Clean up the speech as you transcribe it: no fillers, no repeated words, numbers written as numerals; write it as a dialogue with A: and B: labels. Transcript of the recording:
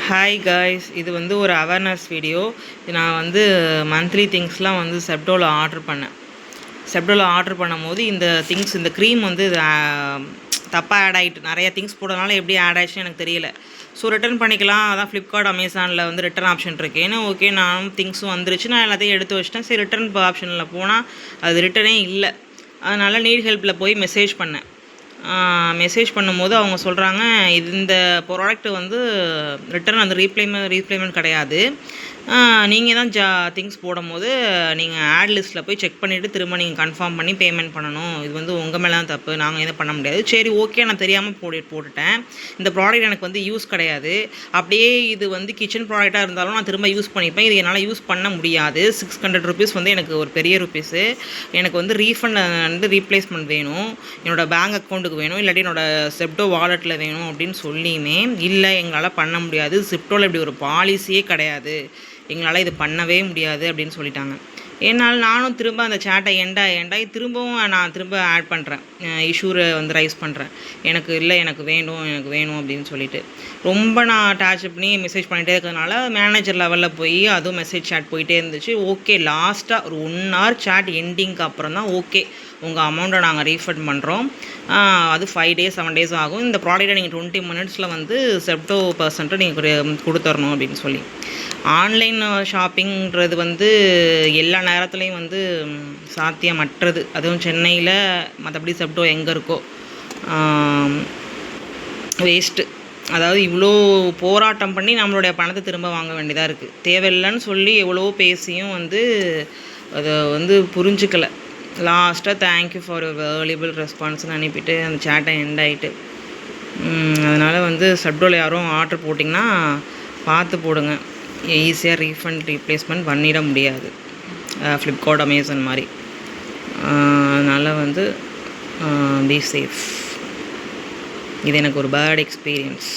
A: Hi guys, இது வந்து ஒரு அவேர்னஸ் வீடியோ. நான் வந்து மந்த்லி திங்ஸ்லாம் வந்து செப்டோவில் ஆர்டர் பண்ணேன். செப்டோவில் ஆர்டர் பண்ணும்போது இந்த திங்ஸ், இந்த க்ரீம் வந்து தப்பாக ஆட் ஆகிட்டு, நிறைய திங்ஸ் போடுறதுனால எப்படி ஆட் ஆகிடுச்சுன்னு எனக்கு தெரியல. ஸோ ரிட்டர்ன் பண்ணிக்கலாம், அதான் ஃப்ளிப்கார்ட் அமேசானில் வந்து ரிட்டர்ன் ஆப்ஷன் இருக்குது. ஏன்னா ஓகே, நானும் திங்ஸும் வந்துருச்சு, நான் எல்லாத்தையும் எடுத்து வச்சிட்டேன். சரி, ரிட்டர்ன் ஆப்ஷனில் போனால் அது ரிட்டனே இல்லை. அதனால் நீட் ஹெல்ப்பில் போய் மெசேஜ் பண்ணேன். மெசேஜ் பண்ணும்போது அவங்க சொல்கிறாங்க, இந்த ப்ராடக்ட்டு வந்து ரிட்டர்ன் அந்த ரீப்ளேமெண்ட் கிடையாது. நீங்கள் தான் திங்ஸ் போடும்போது நீங்கள் ஆட் லிஸ்ட்டில் போய் செக் பண்ணிவிட்டு திரும்ப நீங்கள் கன்ஃபார்ம் பண்ணி பேமெண்ட் பண்ணணும். இது வந்து உங்கள் மேலே தான் தப்பு, நாங்கள் எதுவும் பண்ண முடியாது. சரி ஓகே, நான் தெரியாமல் போட்டுட்டேன். இந்த ப்ராடக்ட் எனக்கு வந்து யூஸ் கிடையாது. அப்படியே இது வந்து கிச்சன் ப்ராடக்டாக இருந்தாலும் நான் திரும்ப யூஸ் பண்ணிப்பேன். இது என்னால் யூஸ் பண்ண முடியாது. 600 ருபீஸ் வந்து எனக்கு ஒரு பெரிய ருபீஸு. எனக்கு வந்து ரீஃபண்ட் வந்து ரீப்ளேஸ்மெண்ட் வேணும், என்னோடய பேங்க் அக்கௌண்ட்டுக்கு வேணும், இல்லாட்டி என்னோடய செப்டோ வாலெட்டில் வேணும் அப்படின்னு சொல்லியுமே இல்லை, எங்களால் பண்ண முடியாது, செப்டோவில் இப்படி ஒரு பாலிசியே கிடையாது, எங்களால் இது பண்ணவே முடியாது அப்படின்னு சொல்லிட்டாங்க. என்னால் நானும் திரும்ப அந்த சேட்டை எண்டாகி திரும்பவும் நான் திரும்ப ஆட் பண்ணுறேன், இஷ்யூரை வந்து ரைஸ் பண்ணுறேன். எனக்கு இல்லை, எனக்கு வேணும் அப்படின்னு சொல்லிட்டு ரொம்ப நான் அட்டாச் பண்ணி மெசேஜ் பண்ணிகிட்டே இருக்கிறதுனால மேனேஜர் லெவலில் போய் அதுவும் மெசேஜ் சேட் போயிட்டே இருந்துச்சு. ஓகே, லாஸ்ட்டாக ஒரு 1 hour சேட் எண்டிங்க்கு அப்புறம் தான் ஓகே, உங்கள் அமௌண்ட்டை நாங்கள் ரீஃபண்ட் பண்ணுறோம், அது 5 days 7 days ஆகும், இந்த ப்ராடக்ட்டை நீங்கள் 20 minutes வந்து செப்டோ பர்சன்ட்டை நீங்கள் கொடுத்துடணும் அப்படின்னு சொல்லி. ஆன்லைன் ஷாப்பிங்கிறது வந்து எல்லா நேரத்துலையும் வந்து சாத்தியமற்றது. அதுவும் சென்னையில் மற்றபடி செப்டோ எங்கே இருக்கோ வேஸ்ட்டு. அதாவது இவ்வளோ போராட்டம் பண்ணி நம்மளுடைய பணத்தை திரும்ப வாங்க வேண்டியதாக இருக்குது. தேவையில்லைன்னு சொல்லி எவ்வளோ பேசியும் வந்து அதை வந்து புரிஞ்சுக்கலை. லாஸ்ட்டாக தேங்க்யூ ஃபார் யுவர் வேல்யூபிள் ரெஸ்பான்ஸ்னு அனுப்பிட்டு அந்த சேட்டை எண்ட் ஆகிட்டு. அதனால் வந்து செப்டோவில் யாரும் ஆர்டர் போட்டிங்கன்னா பார்த்து போடுங்க. ஈஸியாக ரீஃபண்ட் ரீப்ளேஸ்மெண்ட் பண்ணிட முடியாது ஃப்ளிப்கார்ட் அமேசான் மாதிரி. அதனால் வந்து பி சேஃப். இது எனக்கு ஒரு பேட் எக்ஸ்பீரியன்ஸ்.